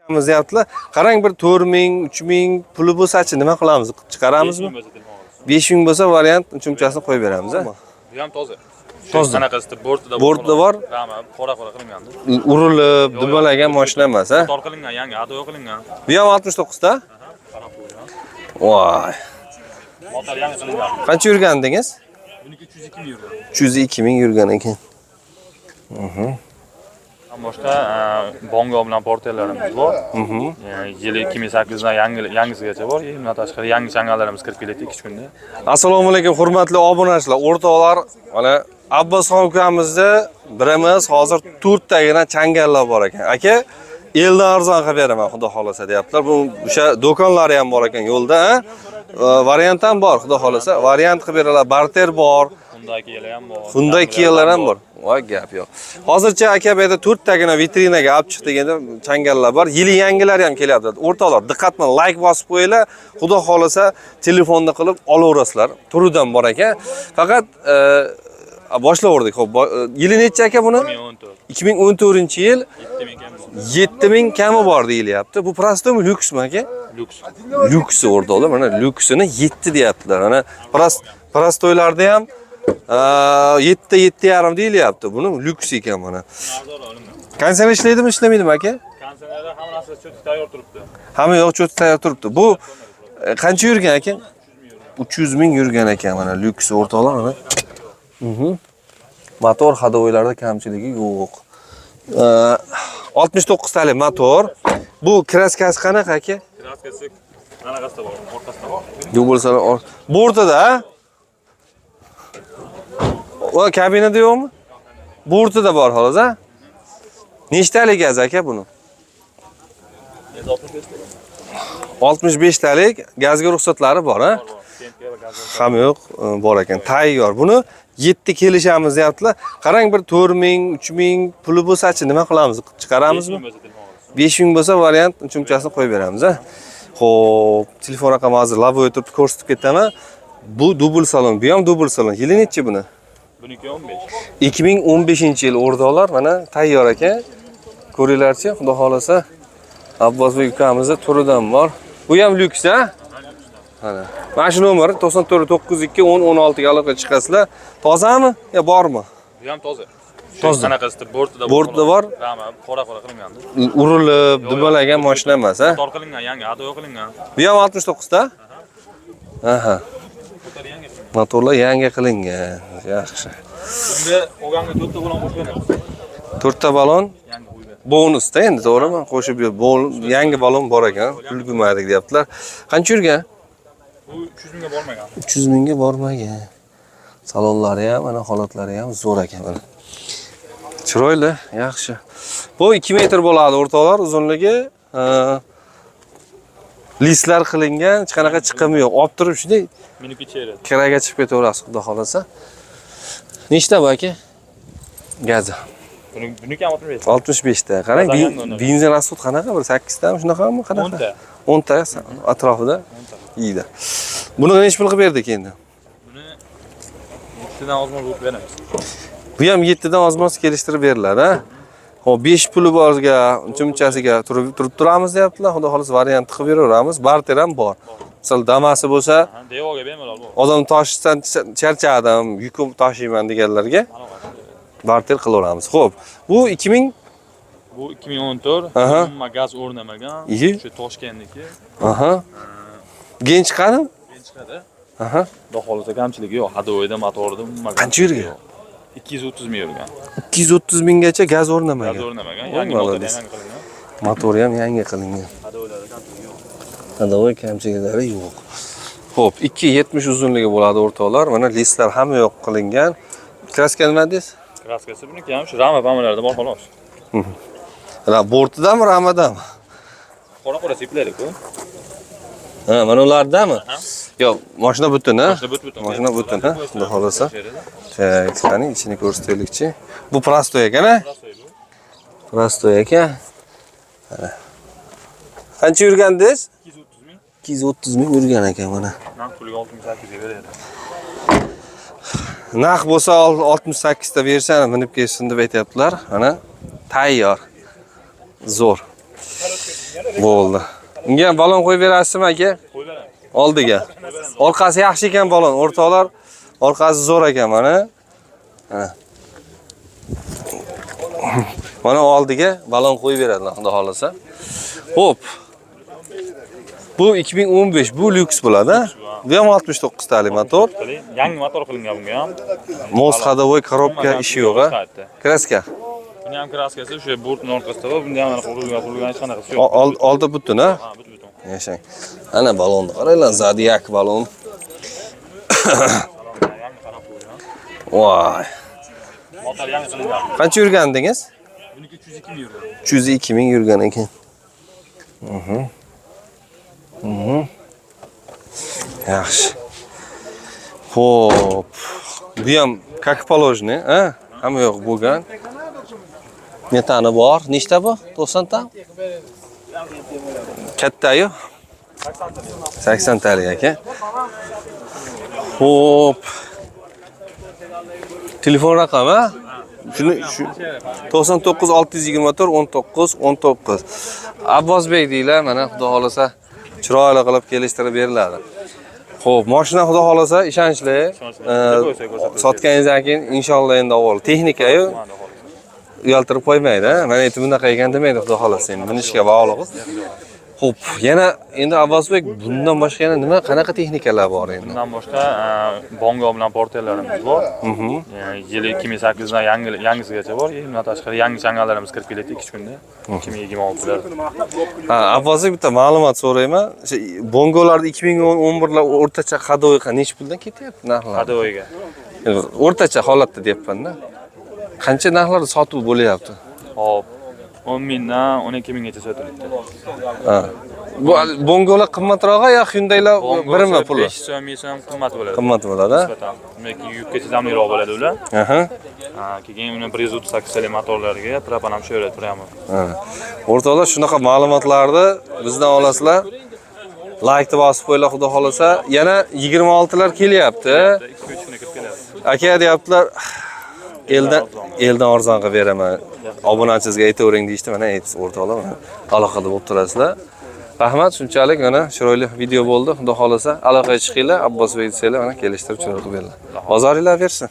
Biz deyaptilar. Qarang bir 4000, 3000 puli bo'lsa-chi, nima qilamiz? Chiqaramizmi? 5000 bo'lsa variant uchumchasini qo'yib beramiz, ha? Bu ham toza. Toza. Qanaqasida bortida bor. Qora qilingandi. Urilib, dumalagan mashina emas, ha? Tor qilingan, yangi ado qilingan. Bu ham 69 ta? Qarab qo'ygan. Voy. Motor yangi qilingan. Qancha yurgandingiz? Buniki 302 ming yurgan. 302 ming yurgan ekan. Boshqa bongo bilan portellarimiz bor. Yil 2008 dan yangisigacha bor. Undan tashqari yangi changallarimiz kirib kelyapti 2 kunda. Assalomu alaykum hurmatli obunachilar, o'rtoqlar. Mana Abbosxon ukamizda birimiz hozir 4 tagina changallar bor ekan. Aka, eldan arzon qilib beraman, xudo xolasa deyaptilar. Bu o'sha do'konlari ham bor ekan yo'lda, ha? Variant ham bor, xudo xolasa. Variant qilib beralar, barter bor. Hyundai Kia'lar ham bor. Hyundai Kia'lar ham bor. Voy gap yo'q. Hozircha aka bu yerda 4 tagina vitrinaga olib chiq deganda changallar bor. Yili yangilari ham kelyapti. O'rtoqlar, diqqat bilan like bosib qo'yinglar. Xudo xolasa telefonda qilib olaverasizlar. Turidan bor ekan. Faqat boshlaverdik. Xo'p, yili necha aka buni? 2014-yil 7000 kami bor deyilyapti. Bu prostomi, lyuksmi aka? Lyuks. Lyuksi o'rtoqlar, mana lyuksini 7 deyaptilar. Mana prostoylarda ham 7.5 deyilyapti. Buni lyuks ekan mana. Kondisioner ishlaydimi, ishlamaydimi aka? Kondisionerlar hammasi cho'tib tayyor turibdi. Hamma yo'q cho'tib tayyor turibdi. Bu qancha yurgan aka? 300 ming yurgan ekan mana lyuks o'rtoqlar mana. Motor hadovoylarda kamchiligi yo'q. 69 talik motor. Bu kraskasi qanaqa aka? Kraskasi qanaqasida bor? Orqasida bor. Dubulsalar bortida, ha? O kabinada yo'qmi? Bortida bor xolos, ha? Nechtalik gaz aka buni? 65 talik gazga ruxsatlari bor, ha? Hamma yo'q, bor ekan, tayyor. Buni 7 kelishamiz deyaptilar. Qarang bir 4000, 3000 puli bo'lsa-chi, nima qilamiz? Chiqaramizmi? 5000 bo'lsa variant uchumchasini qo'yib beramiz, ha? Xo'p, telefon raqami hozir lavoy turib ko'rsatib ketaman. Bu dubl salon, bu ham dubl salon. Yili necha buni? Buniki 15. 2015-yil o'rtoqlar, mana tayyor ekan. Ko'ringlarchi, xudo xolasa. Abbosbek ukamizda turidan bor. Bu ham lyuks, ha? Mana. Mana shu nomer 9492 1016 ga aloqa chiqasizlar. Tozami? Yo, bormi? Bu ham toza. Toza. Qanaqasida bortida bor. Qora qilingandi. Urilib, dumalagan mashina emas, ha? Tor qilingan, yangi ado qilingan. Bu ham 69 ta? Aha. Motorlar yangi qilingan. Yaxshi. Bunda o'ganga 4 ta balon qo'shib beramiz. 4 ta balon Yangi qo'yib. bonusda endi, to'g'rimi? Qo'shib yangi balon bor ekan. Ulgurmadik deyaptilar. Qancha yurgan? Bu 300 mingga bormagan. 300 mingga bormagan. Salonlari ham, mana holatlari ham zo'r ekan mana. Chiroyli, yaxshi. Bu 2 metr bo'ladi o'rtoqlar, uzunligi listlar qilingan, hech qanaqa chiqimi yo'q. Olib turib shunday minib kechiradi. kiraga chiqib ketaverasiz, xudo xolasa. Nechta bu aka? Gazi. Buniki ham 65. 65 ta. Qarang, benzin rasxod qanaqa? Bir 8 tami shunaqami? Qanaqa? 10 ta atrofida. Iyda. Buni necha pul qilib berdik endi? Buni 7 dan ozmoz bo'lib beramiz. Bu ham 7 dan ozmoz kelishtirib beriladi, ha? Xo'p, 5 puli borga, uchumchasiga turib turamiz deyaptilar. Xudo xolasa variant qilib beraveramiz. Barter ham bor. Misol damasi bo'lsa, devorga bemalol bor. odam tashishdan charchadim, yukim tashiyman deganlarga barter qilaveramiz. Xo'p, bu 2000 bu 2014, hamma gaz o'rnamagan. Shu Toshkentniki. Aha. Gench qani? Gench chiqadi. Aha. Xudo xolasa kamchiligi yo'q. Hadovoyda, motorida qancha yurgan? 230 ming yurgan. 230 minggacha gaz o'rnamagan. Gaz o'rnamagan. Yangi motor yangi qilingan. Motori ham yangi qilingan. Hadovoylarda kamchiligi yo'q. Hadovoy kamchiliklari yo'q. Xo'p, 2.70 uzunligi bo'ladi o'rtoqlar. Mana listlar hamma yo'q qilingan. Kraska nima deysiz? Kraskasi buniki ham shu rama pamalarda bor xolos. Bortidami, ramadami? Qora seplaydi-ku. Ha, mana ulardami? Yo'q, mashina butun, ha? Mashina butun, ha? Xudo xolasa. Qani, ichini ko'rsataylikchi. Bu prostoy ekan, ha? Prostoy ekan. Mana. Qancha yurgandingiz? 230 ming. 230 ming yurgan ekan mana. Narx puliga 68 ga beradi. Narx bo'lsa 68 ta bersan, minib kelsin deb aytayaptilar. Mana tayyor. Zo'r. Bo'ldi. Unga ham balon qo'yib berasizmi aka? Qo'yib beraman. Oldiga. Orqasi yaxshi ekan balon, o'rtoqlar. Orqasi zo'r ekan mana. Mana. Mana oldiga balon qo'yib beradilar, xudo xolasa. Xo'p. Bu 2015, bu lyuks bo'ladi. Bu ham 69 talik motor. Yangi motor qilingan bunga ham. Most ходовой korobka ishi yo'q, a? Kraska. Buni ham kraskasi o'sha bortning orqasida bor. Bunda ham qurilgan hech qanaqasi yo'q. Oldi butun, a? Ha, butun. Yashang. Ana balonni qaranglar, Zodiac balon. Yangi qarab qo'ygan. Voy. Motor yangi qilingan. Qancha yurgandingiz? Buniki 302 ming yurgan. 302 ming yurgan ekan. Yaxshi. Xo'p. Bu ham как положено, a? Hamma yo'q bo'lgan. Metani bor. Nechta bu? 90 ta? Katta-yu. 80 talik ekan. Xo'p. Telefon raqami, a? Shuni 99 624 19 19. Abbosbek deylar, mana xudo xolasa chiroyli qilib kelishtirib beriladi. Xo'p, mashina xudo xolasa ishonchli. Sotganingizdan keyin inshaalloh endi avval texnika-yu uyaltirib qo'ymaydi. Mana aytib bunaqa ekan demaydi xudo xolasa endi minishga bog'liq. Xo'p, yana endi Abbosbek bundan boshqa yana nima qanaqa texnikalar bor endi? Bundan boshqa bongo bilan portellarimiz bor. Yil 2008 dan yangisigacha bor. Undan tashqari yangi changallarimiz kirib kelyapti 2 kunda. 2026 lar. Ha, Abbosbek bitta ma'lumot so'rayman. O'sha bongolarda 2011 lar o'rtacha ходовой necha puldan ketyapti narxlar? Ходовойga. O'rtacha holatda deyapman-da. Qancha narxlarda sotuv bo'lyapti? Hop. 10 mingdan 12 minggacha sotilibdi. Ha. Bu bongolar qimmatroq yo Hyundailar birmi puli? 5 so'm, 5 so'm qimmat bo'ladi. Qimmat bo'ladi. Demak, yukka chidamliroq bo'ladi ular. Aha. Keyin uni 138 tali motorlarga propan ham sho'rab turamiz. Ha. O'rtoqlar, shunaqa ma'lumotlarni bizdan olasizlar. Like deb bosib qo'yinglar, xudo xolasa. Yana 26 lar kelyapti. 2-3 kunda kirib keladi. Aka deyaptilar, eldan arzon qilib beraman. Obunachingizga aytavering deyishdi, mana aytib o'rtoqlar, aloqada bo'lib turasizlar. Rahmat, shunchalik mana chiroyli video bo'ldi. Xudo xolasa aloqaga chiqinglar, Abbosbek desanglar, mana kelishtirib chiroyli qilib beringlar. Bozoringlar bersin.